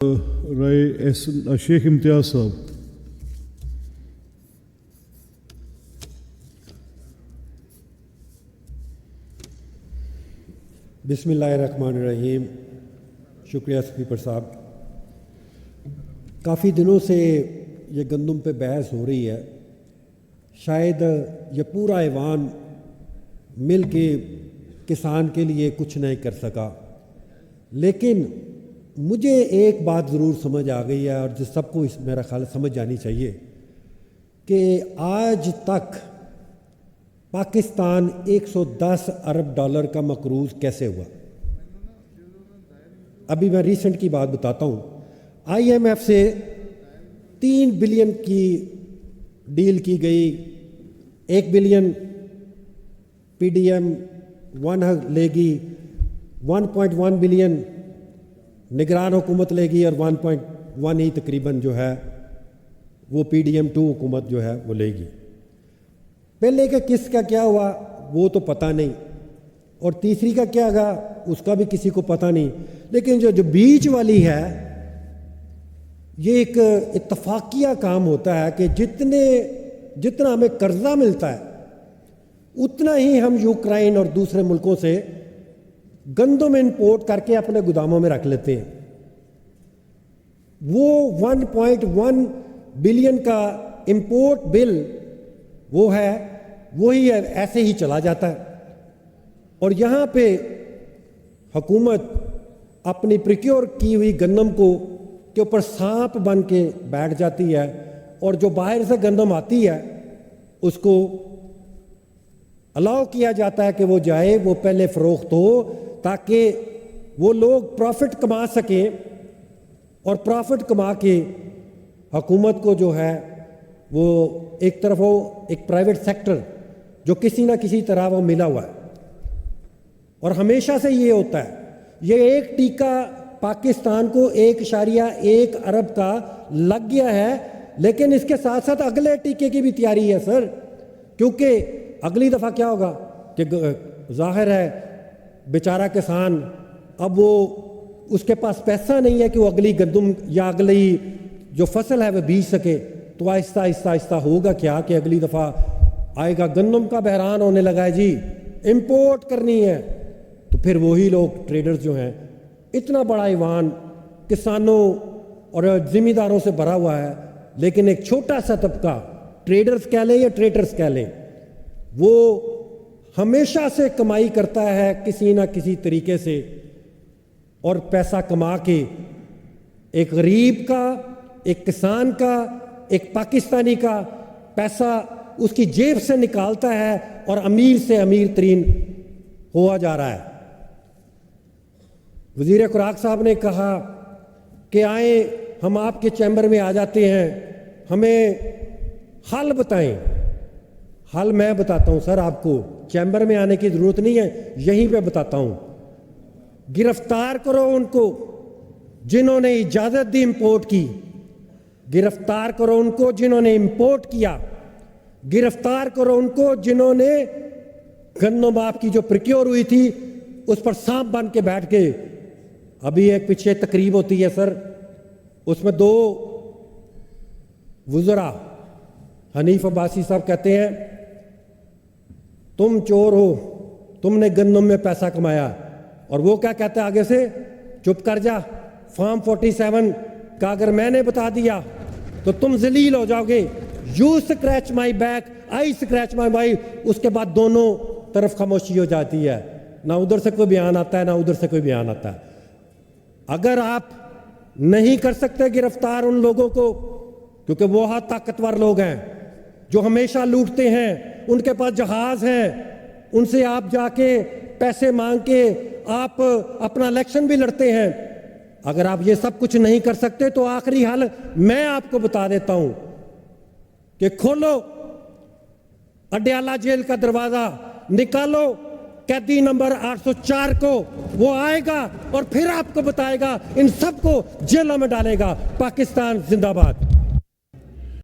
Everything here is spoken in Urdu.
رائے شیخ امتیاز صاحب. بسم اللہ الرحمن الرحیم. شکریہ اسپیکر صاحب. کافی دنوں سے یہ گندم پہ بحث ہو رہی ہے. شاید یہ پورا ایوان مل کے کسان کے لیے کچھ نہیں کر سکا، لیکن مجھے ایک بات ضرور سمجھ آ گئی ہے، اور جو سب کو میرا خیال سمجھ جانی چاہیے کہ آج تک پاکستان $110 ارب کا مقروض کیسے ہوا. ابھی میں ریسنٹ کی بات بتاتا ہوں. IMF سے 3 بلین کی ڈیل کی گئی. 1 بلین PDM-1 لے گی، 1.1 بلین نگران حکومت لے گی، اور 1.1 ہی تقریباً جو ہے وہ PDM-2 حکومت جو ہے وہ لے گی. پہلے کا کس کا کیا ہوا وہ تو پتہ نہیں، اور تیسری کا کیا گا اس کا بھی کسی کو پتہ نہیں. لیکن جو بیچ والی ہے یہ ایک اتفاقیہ کام ہوتا ہے کہ جتنا ہمیں قرضہ ملتا ہے اتنا ہی ہم یوکرائن اور دوسرے ملکوں سے گندم امپورٹ کر کے اپنے گوداموں میں رکھ لیتے ہیں. وہ 1.1 بلین کا امپورٹ بل وہ ہے وہی ایسے ہی چلا جاتا ہے، اور یہاں پہ حکومت اپنی پریکیور کی ہوئی گندم کے اوپر سانپ بن کے بیٹھ جاتی ہے، اور جو باہر سے گندم آتی ہے اس کو الاؤ کیا جاتا ہے کہ وہ جائے، وہ پہلے فروخت ہو تاکہ وہ لوگ پروفٹ کما سکیں، اور پروفٹ کما کے حکومت کو جو ہے وہ ایک طرف وہ ایک پرائیویٹ سیکٹر جو کسی نہ کسی طرح وہ ملا ہوا ہے. اور ہمیشہ سے یہ ہوتا ہے. یہ ایک ٹیکہ پاکستان کو 1.1 ارب کا لگ گیا ہے، لیکن اس کے ساتھ ساتھ اگلے ٹیکے کی بھی تیاری ہے سر، کیونکہ اگلی دفعہ کیا ہوگا کہ ظاہر ہے بیچارہ کسان اب وہ اس کے پاس پیسہ نہیں ہے کہ وہ اگلی گندم یا اگلی جو فصل ہے وہ بیچ سکے. تو آہستہ آہستہ ہوگا کیا کہ اگلی دفعہ آئے گا گندم کا بحران ہونے لگا ہے، جی امپورٹ کرنی ہے، تو پھر وہی لوگ ٹریڈرز جو ہیں، اتنا بڑا ایوان کسانوں اور ذمہ داروں سے بھرا ہوا ہے، لیکن ایک چھوٹا سا طبقہ ٹریڈرز کہہ لیں یا ٹریڈرز کہہ لیں وہ ہمیشہ سے کمائی کرتا ہے کسی نہ کسی طریقے سے، اور پیسہ کما کے ایک غریب کا، ایک کسان کا، ایک پاکستانی کا پیسہ اس کی جیب سے نکالتا ہے، اور امیر سے امیر ترین ہوا جا رہا ہے. وزیر خوراک صاحب نے کہا کہ آئیں ہم آپ کے چیمبر میں آ جاتے ہیں، ہمیں حل بتائیں. حل میں بتاتا ہوں سر، آپ کو چیمبر میں آنے کی ضرورت نہیں ہے، یہیں پہ بتاتا ہوں. گرفتار کرو ان کو جنہوں نے اجازت دی امپورٹ کی، گرفتار کرو ان کو جنہوں نے امپورٹ کیا، گرفتار کرو ان کو جنہوں نے گندم آپ کی جو پریکیور ہوئی تھی اس پر سانپ بن کے بیٹھ کے. ابھی ایک پیچھے تقریب ہوتی ہے سر، اس میں 2 وزراء حنیف عباسی صاحب کہتے ہیں تم چور ہو، تم نے گندم میں پیسہ کمایا، اور وہ کیا کہتا ہے آگے سے، چپ کر جا، فارم 47 کا اگر میں نے بتا دیا تو تم ذلیل ہو جاؤ گے. You scratch my back, I scratch my bye. اس کے بعد دونوں طرف خاموشی ہو جاتی ہے، نہ ادھر سے کوئی بیان آتا ہے نہ ادھر سے کوئی بیان آتا ہے. اگر آپ نہیں کر سکتے گرفتار ان لوگوں کو، کیونکہ وہ بہت طاقتور لوگ ہیں جو ہمیشہ لوٹتے ہیں، ان کے پاس جہاز ہیں، ان سے آپ جا کے پیسے مانگ کے آپ اپنا الیکشن بھی لڑتے ہیں. اگر آپ یہ سب کچھ نہیں کر سکتے تو آخری حل میں آپ کو بتا دیتا ہوں کہ کھولو اڈیالہ جیل کا دروازہ، نکالو قیدی نمبر 804 کو، وہ آئے گا اور پھر آپ کو بتائے گا، ان سب کو جیلوں میں ڈالے گا. پاکستان زندہ باد.